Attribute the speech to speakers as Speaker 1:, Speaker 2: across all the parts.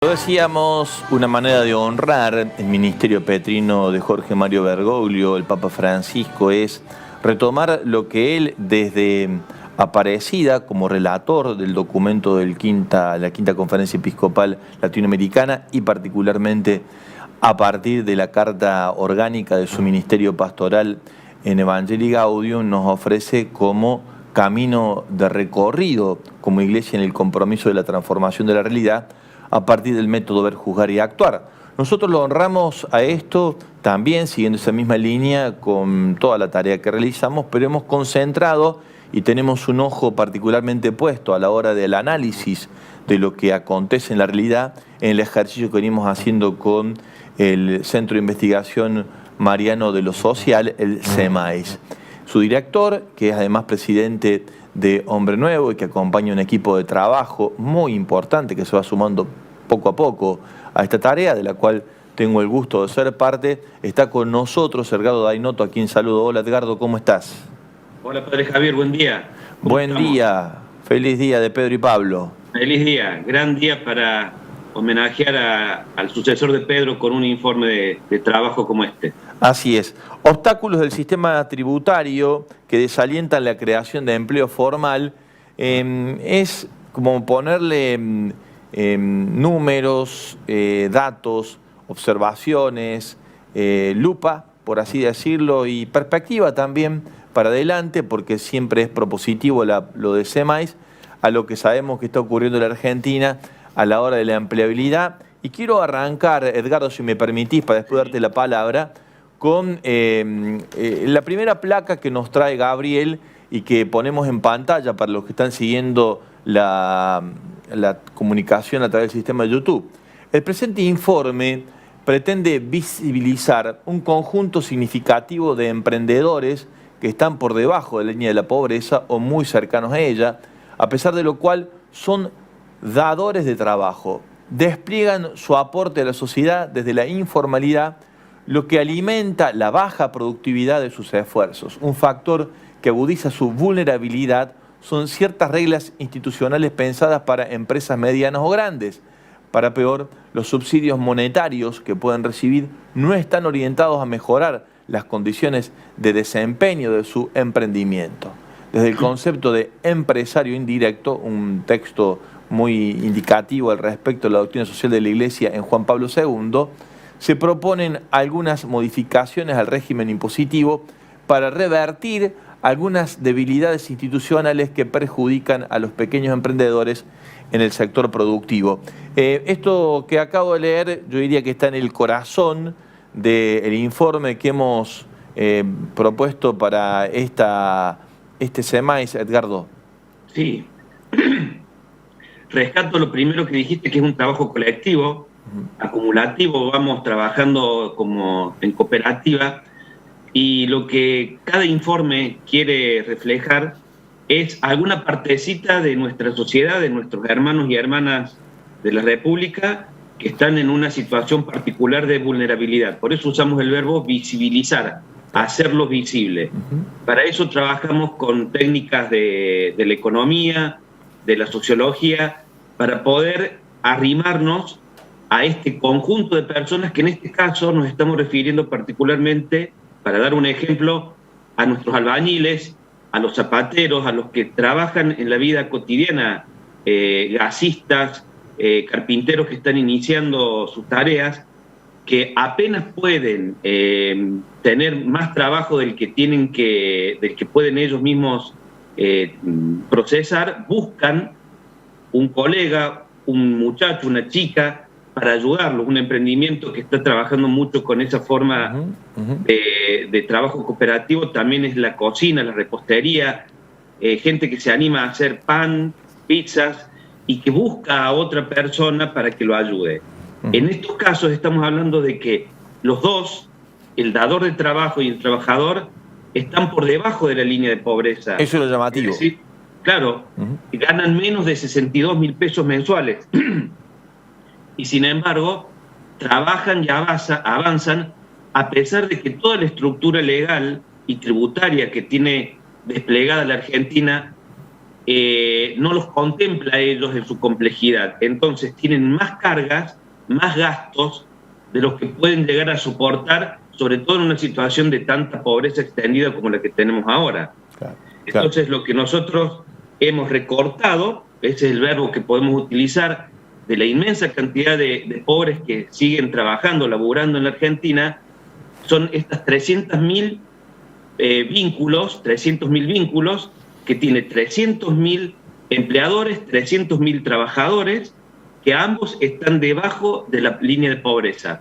Speaker 1: Lo decíamos, una manera de honrar el ministerio petrino de Jorge Mario Bergoglio, el Papa Francisco, es retomar lo que él, desde Aparecida, como relator del documento de la Quinta Conferencia Episcopal Latinoamericana y particularmente a partir de la carta orgánica de su ministerio pastoral en Evangelii Gaudium, nos ofrece como camino de recorrido como iglesia en el compromiso de la transformación de la realidad a partir del método ver, juzgar y actuar. Nosotros lo honramos a esto también, siguiendo esa misma línea con toda la tarea que realizamos, pero hemos concentrado y tenemos un ojo particularmente puesto a la hora del análisis de lo que acontece en la realidad, en el ejercicio que venimos haciendo con el Centro de Investigación Mariano de lo Social, el CEMAIS. Su director, que es además presidente de Hombre Nuevo y que acompaña un equipo de trabajo muy importante que se va sumando poco a poco a esta tarea, de la cual tengo el gusto de ser parte, está con nosotros Edgardo Dainotto, a quien saludo. Hola Edgardo, ¿cómo estás?
Speaker 2: Hola Padre Javier, buen día.
Speaker 1: Buen día, feliz día de Pedro y Pablo.
Speaker 2: Feliz día, gran día para homenajear al sucesor de Pedro con un informe de trabajo como este.
Speaker 1: Así es. Obstáculos del sistema tributario que desalientan la creación de empleo formal, es como ponerle números, datos, observaciones, lupa, por así decirlo, y perspectiva también para adelante, porque siempre es propositivo lo de CEMAIS a lo que sabemos que está ocurriendo en la Argentina a la hora de la empleabilidad. Y quiero arrancar, Edgardo, si me permitís, para después darte la palabra, con la primera placa que nos trae Gabriel y que ponemos en pantalla para los que están siguiendo la comunicación a través del sistema de YouTube. El presente informe pretende visibilizar un conjunto significativo de emprendedores que están por debajo de la línea de la pobreza o muy cercanos a ella, a pesar de lo cual son dadores de trabajo, despliegan su aporte a la sociedad desde la informalidad, lo que alimenta la baja productividad de sus esfuerzos. Un factor que agudiza su vulnerabilidad son ciertas reglas institucionales pensadas para empresas medianas o grandes. Para peor, los subsidios monetarios que pueden recibir no están orientados a mejorar las condiciones de desempeño de su emprendimiento. Desde el concepto de empresario indirecto, un texto muy indicativo al respecto de la doctrina social de la Iglesia en Juan Pablo II, se proponen algunas modificaciones al régimen impositivo para revertir algunas debilidades institucionales que perjudican a los pequeños emprendedores en el sector productivo. Esto que acabo de leer, yo diría que está en el corazón del informe que hemos propuesto para este CEMAIS, Edgardo.
Speaker 2: Sí. Rescato lo primero que dijiste, que es un trabajo colectivo, acumulativo, vamos trabajando como en cooperativa, y lo que cada informe quiere reflejar es alguna partecita de nuestra sociedad, de nuestros hermanos y hermanas de la República que están en una situación particular de vulnerabilidad. Por eso usamos el verbo visibilizar, hacerlos visibles. Para eso trabajamos con técnicas de la economía, de la sociología, para poder arrimarnos a este conjunto de personas que en este caso nos estamos refiriendo particularmente, para dar un ejemplo, a nuestros albañiles, a los zapateros, a los que trabajan en la vida cotidiana, gasistas, carpinteros que están iniciando sus tareas, que apenas pueden tener más trabajo del que pueden ellos mismos procesar, buscan un colega, un muchacho, una chica, para ayudarlos. Un emprendimiento que está trabajando mucho con esa forma de trabajo cooperativo también es la cocina, la repostería, gente que se anima a hacer pan, pizzas, y que busca a otra persona para que lo ayude. En estos casos estamos hablando de que los dos, el dador de trabajo y el trabajador, están por debajo de la línea de pobreza.
Speaker 1: Eso es lo llamativo.
Speaker 2: Es decir, claro, ganan menos de 62.000 pesos mensuales. Y sin embargo, trabajan y avanzan a pesar de que toda la estructura legal y tributaria que tiene desplegada la Argentina no los contempla a ellos en su complejidad. Entonces tienen más cargas, más gastos de los que pueden llegar a soportar, sobre todo en una situación de tanta pobreza extendida como la que tenemos ahora. Claro. Entonces lo que nosotros hemos recortado, ese es el verbo que podemos utilizar, de la inmensa cantidad de pobres que siguen trabajando, laburando en la Argentina, son estas 300.000 vínculos, que tiene 300.000 empleadores, 300.000 trabajadores, que ambos están debajo de la línea de pobreza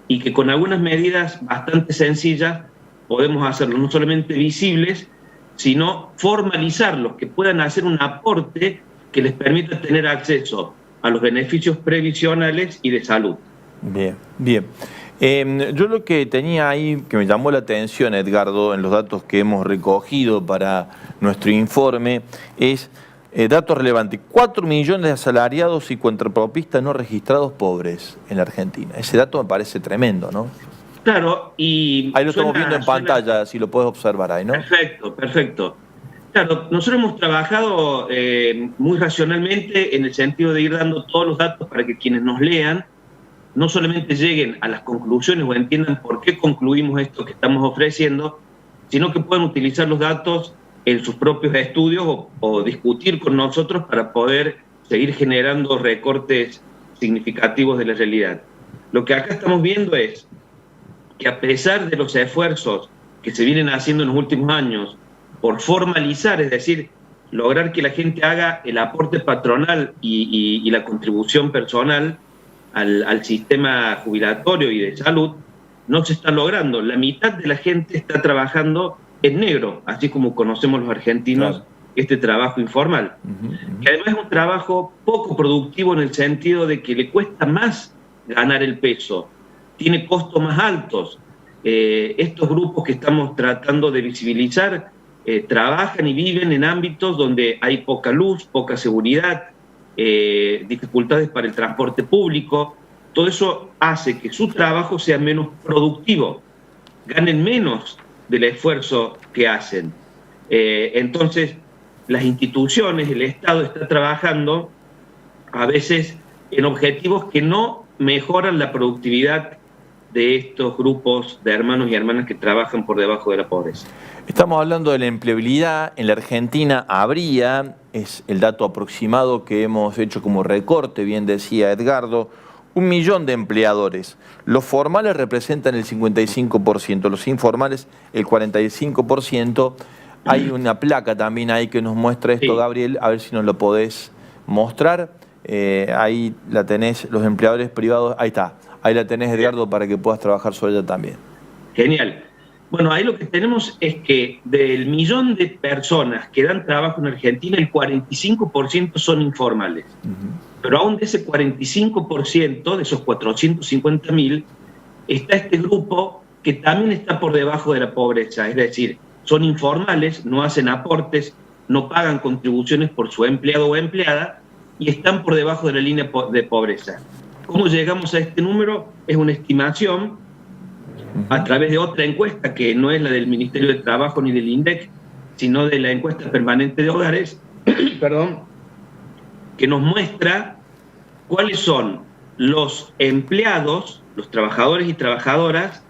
Speaker 2: y que con algunas medidas bastante sencillas podemos hacerlos no solamente visibles, sino formalizarlos, que puedan hacer un aporte que les permita tener acceso a los beneficios previsionales y de salud.
Speaker 1: Bien, bien. Yo lo que tenía ahí, que me llamó la atención, Edgardo, en los datos que hemos recogido para nuestro informe, es datos relevantes. 4 millones de asalariados y contrapropistas no registrados pobres en la Argentina. Ese dato me parece tremendo, ¿no?
Speaker 2: Claro, y...
Speaker 1: Ahí lo estamos viendo en pantalla, si lo puedes observar ahí, ¿no?
Speaker 2: Perfecto, perfecto. Claro, nosotros hemos trabajado muy racionalmente en el sentido de ir dando todos los datos para que quienes nos lean no solamente lleguen a las conclusiones o entiendan por qué concluimos esto que estamos ofreciendo, sino que puedan utilizar los datos en sus propios estudios o discutir con nosotros para poder seguir generando recortes significativos de la realidad. Lo que acá estamos viendo es que a pesar de los esfuerzos que se vienen haciendo en los últimos años por formalizar, es decir, lograr que la gente haga el aporte patronal y la contribución personal al sistema jubilatorio y de salud, no se está logrando. La mitad de la gente está trabajando en negro, así como conocemos los argentinos, claro, este trabajo informal. Que además es un trabajo poco productivo en el sentido de que le cuesta más ganar el peso, tiene costos más altos. Estos grupos que estamos tratando de visibilizar trabajan y viven en ámbitos donde hay poca luz, poca seguridad, dificultades para el transporte público. Todo eso hace que su trabajo sea menos productivo, ganen menos del esfuerzo que hacen. Entonces, las instituciones, el Estado está trabajando a veces en objetivos que no mejoran la productividad de estos grupos de hermanos y hermanas que trabajan por debajo de la pobreza.
Speaker 1: Estamos hablando de la empleabilidad. En la Argentina habría, es el dato aproximado que hemos hecho como recorte, bien decía Edgardo, 1 millón de empleadores. Los formales representan el 55%, los informales el 45%. Hay una placa también ahí que nos muestra esto, sí, Gabriel, a ver si nos lo podés mostrar. Ahí la tenés, los empleadores privados, ahí está. Ahí la tenés, Edgardo, para que puedas trabajar sobre ella también.
Speaker 2: Genial. Bueno, ahí lo que tenemos es que del millón de personas que dan trabajo en Argentina, el 45% son informales. Pero aún de ese 45%, de esos 450.000, está este grupo que también está por debajo de la pobreza. Es decir, son informales, no hacen aportes, no pagan contribuciones por su empleado o empleada y están por debajo de la línea de pobreza. ¿Cómo llegamos a este número? Es una estimación a través de otra encuesta que no es la del Ministerio de Trabajo ni del INDEC, sino de la encuesta permanente de hogares, perdón, que nos muestra cuáles son los empleados, los trabajadores y trabajadoras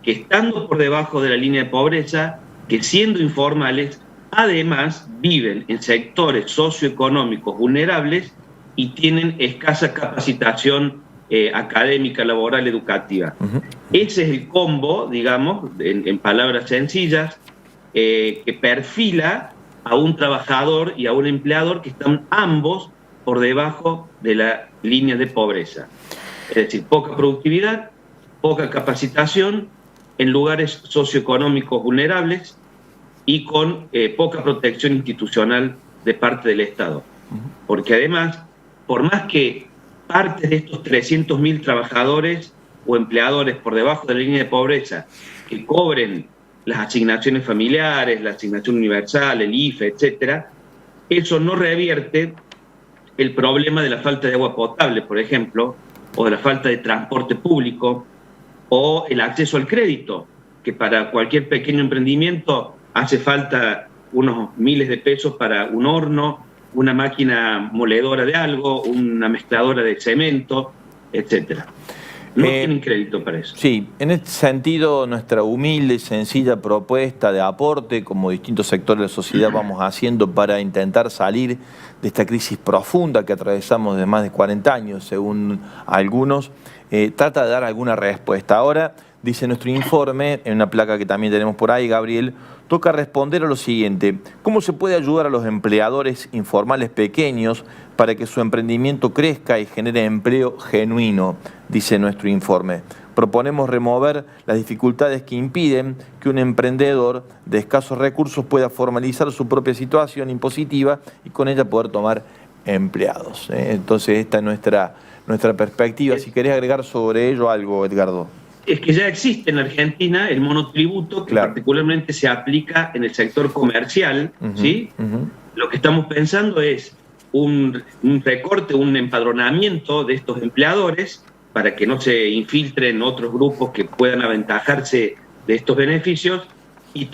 Speaker 2: que estando por debajo de la línea de pobreza, que siendo informales, además viven en sectores socioeconómicos vulnerables y tienen escasa capacitación académica, laboral, educativa. Ese es el combo, digamos, en palabras sencillas, que perfila a un trabajador y a un empleador que están ambos por debajo de la línea de pobreza. Es decir, poca productividad, poca capacitación en lugares socioeconómicos vulnerables y con poca protección institucional de parte del Estado. Porque además, por más que parte de estos 300.000 trabajadores o empleadores por debajo de la línea de pobreza que cobren las asignaciones familiares, la asignación universal, el IFE, etcétera, eso no revierte el problema de la falta de agua potable, por ejemplo, o de la falta de transporte público, o el acceso al crédito, que para cualquier pequeño emprendimiento hace falta unos miles de pesos para un horno, una máquina moledora de algo, una mezcladora de cemento, etcétera. No tienen crédito para eso.
Speaker 1: Sí, en este sentido, nuestra humilde y sencilla propuesta de aporte, como distintos sectores de la sociedad vamos haciendo para intentar salir de esta crisis profunda que atravesamos de más de 40 años, según algunos, trata de dar alguna respuesta. Ahora, dice nuestro informe, en una placa que también tenemos por ahí, Gabriel, toca responder a lo siguiente: ¿cómo se puede ayudar a los empleadores informales pequeños para que su emprendimiento crezca y genere empleo genuino? Dice nuestro informe. Proponemos remover las dificultades que impiden que un emprendedor de escasos recursos pueda formalizar su propia situación impositiva y con ella poder tomar empleados. Entonces esta es nuestra perspectiva. Si querés agregar sobre ello algo, Edgardo.
Speaker 2: Es que ya existe en Argentina el monotributo que particularmente se aplica en el sector comercial, ¿sí? Lo que estamos pensando es un recorte, un empadronamiento de estos empleadores para que no se infiltren otros grupos que puedan aventajarse de estos beneficios y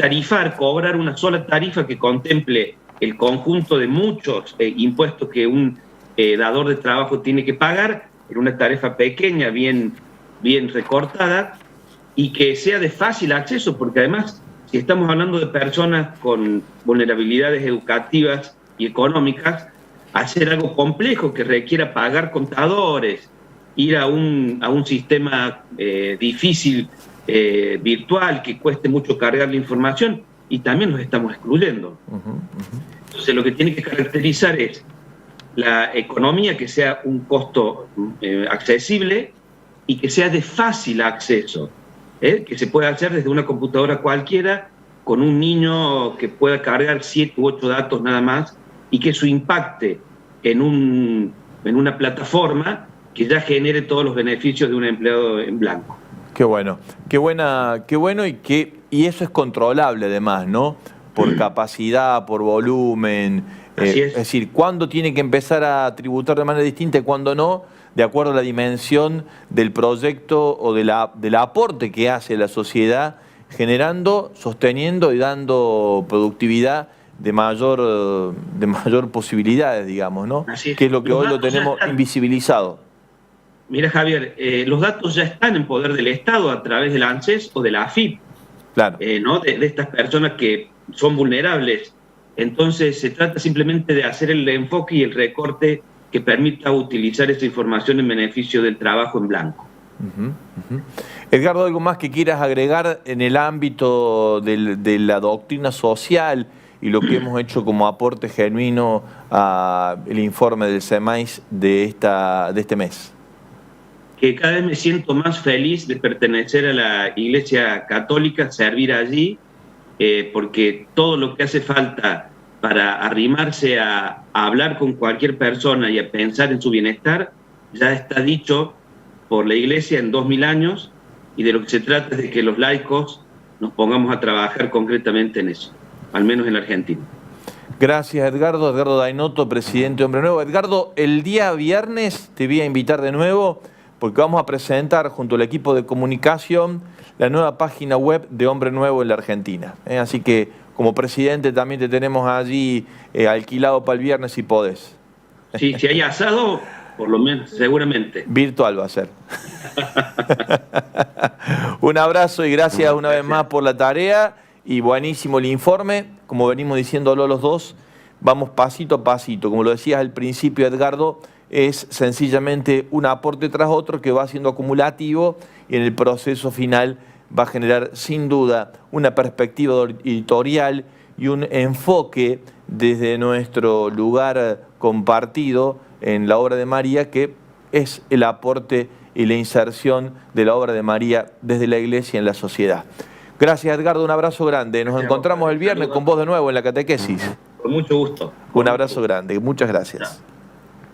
Speaker 2: cobrar una sola tarifa que contemple el conjunto de muchos impuestos que un dador de trabajo tiene que pagar en una tarifa pequeña, bien recortada, y que sea de fácil acceso, porque además, si estamos hablando de personas con vulnerabilidades educativas y económicas, hacer algo complejo que requiera pagar contadores, ir a un sistema difícil, virtual, que cueste mucho cargar la información, y también nos estamos excluyendo. Entonces, lo que tiene que caracterizar es la economía, que sea un costo accesible y que sea de fácil acceso, que se pueda hacer desde una computadora cualquiera, con un niño que pueda cargar 7 u 8 datos nada más, y que eso impacte en una plataforma que ya genere todos los beneficios de un empleado en blanco.
Speaker 1: Qué bueno, qué bueno, y eso es controlable además, ¿no? Por capacidad, por volumen. Es decir, cuándo tiene que empezar a tributar de manera distinta y cuándo no, de acuerdo a la dimensión del proyecto o del aporte que hace la sociedad, generando, sosteniendo y dando productividad de mayor posibilidades, digamos, ¿no?
Speaker 2: Así
Speaker 1: que es lo que hoy lo tenemos invisibilizado.
Speaker 2: Mira, Javier, los datos ya están en poder del Estado a través del ANSES o de la AFIP,
Speaker 1: claro.
Speaker 2: ¿no? de estas personas que son vulnerables. Entonces se trata simplemente de hacer el enfoque y el recorte que permita utilizar esa información en beneficio del trabajo en blanco.
Speaker 1: Edgardo, ¿algo más que quieras agregar en el ámbito de la doctrina social y lo que hemos hecho como aporte genuino al informe del SEMAIS de este mes?
Speaker 2: Que cada vez me siento más feliz de pertenecer a la Iglesia Católica, servir allí, porque todo lo que hace falta para arrimarse a hablar con cualquier persona y a pensar en su bienestar, ya está dicho por la Iglesia en 2000 años, y de lo que se trata es de que los laicos nos pongamos a trabajar concretamente en eso, al menos en la Argentina.
Speaker 1: Gracias, Edgardo. Edgardo Dainotto, presidente de Hombre Nuevo. Edgardo, el día viernes te voy a invitar de nuevo porque vamos a presentar junto al equipo de comunicación la nueva página web de Hombre Nuevo en la Argentina. Así que como presidente también te tenemos allí alquilado para el viernes si podés.
Speaker 2: Sí, si hay asado, por lo menos, seguramente.
Speaker 1: Virtual va a ser. Un abrazo y gracias una vez más por la tarea y buenísimo el informe. Como venimos diciéndolo los dos, vamos pasito a pasito. Como lo decías al principio, Edgardo, es sencillamente un aporte tras otro que va siendo acumulativo y en el proceso final va a generar sin duda una perspectiva editorial y un enfoque desde nuestro lugar compartido en la obra de María, que es el aporte y la inserción de la obra de María desde la Iglesia en la sociedad. Gracias, Edgardo, un abrazo grande. Nos encontramos el viernes con vos de nuevo en la catequesis.
Speaker 2: Con mucho gusto.
Speaker 1: Un abrazo grande, muchas gracias.